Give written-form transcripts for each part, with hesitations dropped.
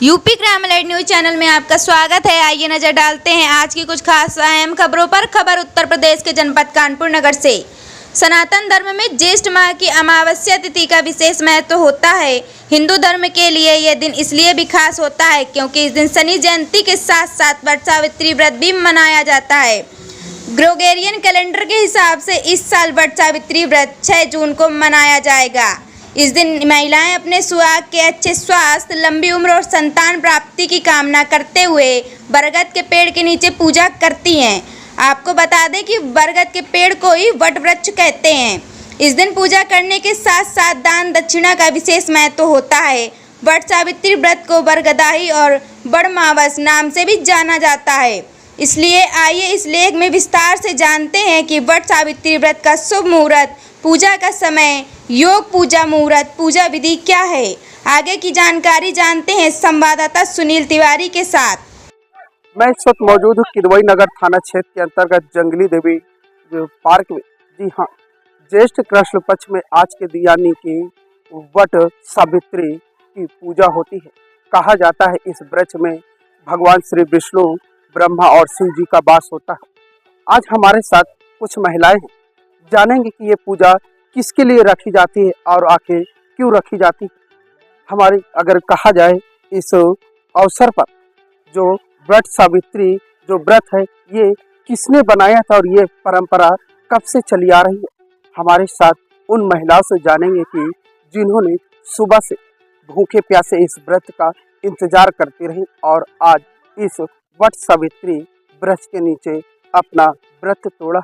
UP crime alert news channel में आपका स्वागत है। आइए नजर डालते हैं आज की कुछ खास अहम खबरों पर। खबर उत्तर प्रदेश के जनपद कानपुर नगर से। सनातन धर्म में ज्येष्ठ माह की अमावस्या तिथि का विशेष महत्व होता है। हिंदू धर्म के लिए यह दिन इसलिए भी खास होता है क्योंकि इस दिन शनि जयंती के साथ साथ वट सावित्री व्रत भी मनाया जाता है। ग्रेगोरियन कैलेंडर के हिसाब से इस साल वट सावित्री व्रत 6 जून को मनाया जाएगा। इस दिन महिलाएं अपने सुहाग के अच्छे स्वास्थ्य, लंबी उम्र और संतान प्राप्ति की कामना करते हुए बरगद के पेड़ के नीचे पूजा करती हैं। आपको बता दें कि बरगद के पेड़ को ही वट वृक्ष कहते हैं। इस दिन पूजा करने के साथ साथ दान दक्षिणा का विशेष महत्व होता है। वट सावित्री व्रत को बरगदाही और बड़मावस नाम से भी जाना जाता है। इसलिए आइए इस लेख में विस्तार से जानते हैं कि वट सावित्री व्रत का शुभ मुहूर्त, पूजा का समय, योग पूजा मुहूर्त, पूजा विधि क्या है। आगे की जानकारी जानते हैं संवाददाता सुनील तिवारी के साथ। मैं इस वक्त मौजूद हूँ किदवई नगर थाना क्षेत्र के अंतर्गत जंगली देवी पार्क में। जी हाँ, ज्येष्ठ कृष्ण पक्ष में आज के दिन यानी कि वट सावित्री की पूजा होती है। कहा जाता है इस वृक्ष में भगवान श्री विष्णु, ब्रह्मा और शिव जी का वास होता है। आज हमारे साथ कुछ महिलाएं हैं, जानेंगे कि ये पूजा किसके लिए रखी जाती है और आखिर क्यों रखी जाती है। हमारी अगर कहा जाए इस अवसर पर जो वट सावित्री जो व्रत है ये किसने बनाया था और ये परंपरा कब से चली आ रही है। हमारे साथ उन महिलाओं से जानेंगे कि जिन्होंने सुबह से भूखे प्यासे इस व्रत का इंतजार करती रही और आज इस वट सावित्री वृक्ष के नीचे अपना व्रत तोड़ा।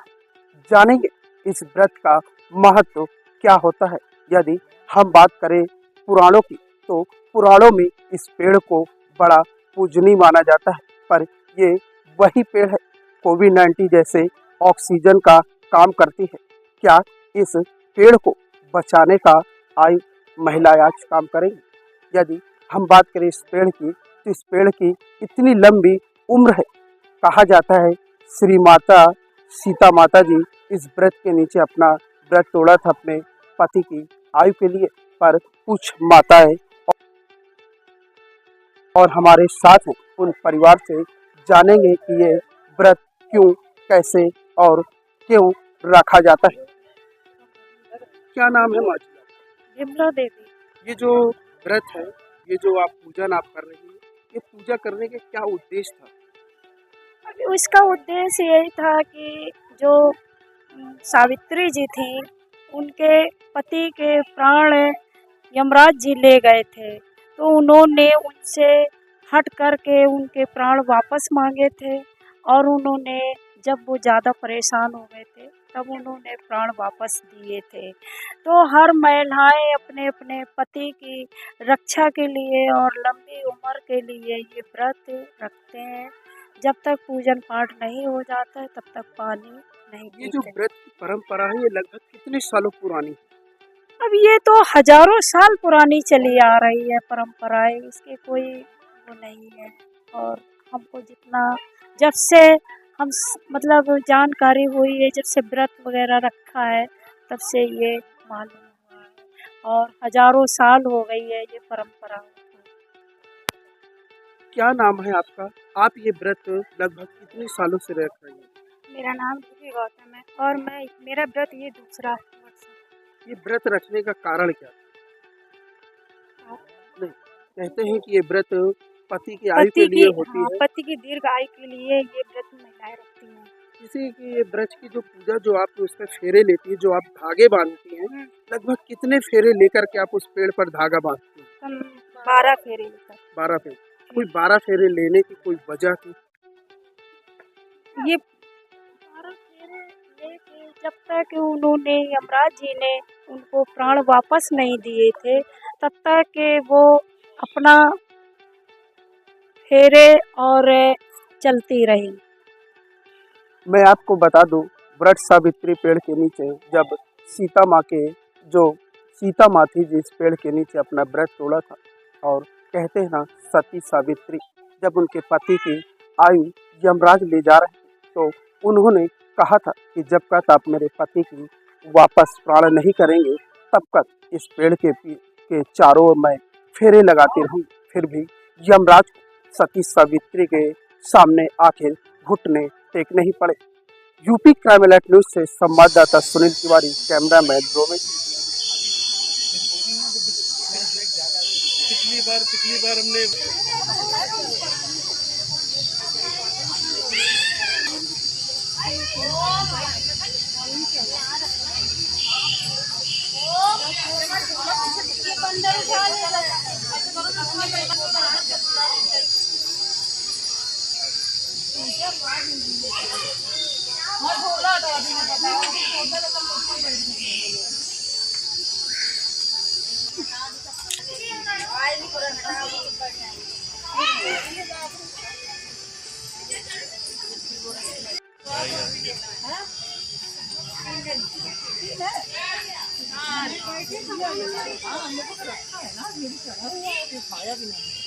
जानेंगे इस व्रत का महत्व क्या होता है। यदि हम बात करें पुराणों की तो पुराणों में इस पेड़ को बड़ा पूजनीय माना जाता है, पर ये वही पेड़ है कोविड-19 जैसे ऑक्सीजन का काम करती है। क्या इस पेड़ को बचाने का आई महिलाएं आज काम करेंगी। यदि हम बात करें इस पेड़ की तो इस पेड़ की इतनी लंबी उम्र है। कहा जाता है श्री माता सीता माता जी इस व्रत के नीचे अपना व्रत तोड़ा था अपने पति की आयु के लिए, पर कुछ माताएं और हमारे साथ हैं उन परिवार से जानेंगे कि ये व्रत क्यों, कैसे और क्यों रखा जाता है। क्या नाम है माँ जी? विमला देवी। ये जो व्रत है, ये जो आप पूजन आप कर रही हैं, ये पूजा करने के क्या उद्देश्य था? अभी उसका उद्देश्य यही था कि जो सावित्री जी थी उनके पति के प्राण यमराज जी ले गए थे, तो उन्होंने उनसे हट करके उनके प्राण वापस मांगे थे और उन्होंने जब वो ज़्यादा परेशान हो गए थे तब उन्होंने प्राण वापस दिए थे। तो हर महिलाएं अपने अपने पति की रक्षा के लिए और लंबी उम्र के लिए ये व्रत रखते हैं। जब तक पूजन पाठ नहीं हो जाता है तब तक पानी नहीं पीते। ये जो व्रत की परंपरा है ये लगभग कितने सालों पुरानी है? अब ये तो हजारों साल पुरानी चली आ रही है परंपराएं, इसके कोई वो नहीं है। और हमको जितना जब से हम मतलब जानकारी हुई है, जब से व्रत वगैरह रखा है तब से ये मालूम हुआ है और हजारों साल हो गई है ये परंपरा। क्या नाम है आपका? आप ये व्रत लगभग कितने सालों से रख रही हैं? मेरा नाम दिव्य गौतम है और मेरा व्रत ये दूसरा वर्ष है। ये व्रत रखने का कारण क्या है? नहीं, कहते हैं कि ये व्रत पति की आयु के लिए होती है। पति की दीर्घ आयु के लिए ये व्रत महिलाएं रखती हैं। इसी की ये व्रत की जो पूजा जो आप उसमें फेरे लेती है, जो आप धागे बांधती हैं, लगभग कितने फेरे लेकर के आप उस पेड़ पर धागा बांधती हैं? 12 फेरे लेकर। 12 फेरे। कोई 12 फेरे लेने की कोई वजह थी? ये 12 फेरे लेके जब तक उन्होंने यमराज जी ने उनको प्राण वापस नहीं दिए थे तब तक वो अपना फेरे और चलती रही। मैं आपको बता दूं, वट सावित्री पेड़ के नीचे जब सीता माँ के जो सीता माँ थी जिस पेड़ के नीचे अपना व्रत तोड़ा था, और कहते हैं ना सती सावित्री जब उनके पति की आयु यमराज ले जा रहे तो उन्होंने कहा था कि जब तक आप मेरे पति की वापस प्राण नहीं करेंगे तब तक इस पेड़ के चारों ओर मैं फेरे लगाती रहूँ। फिर भी यमराज को सती सावित्री के सामने आखिर घुटने टेकने ही पड़े। यूपी क्राइम अलर्ट न्यूज से संवाददाता सुनील तिवारी, कैमरामैन रोमेश। पिछली बार हमने खाया भी नहीं।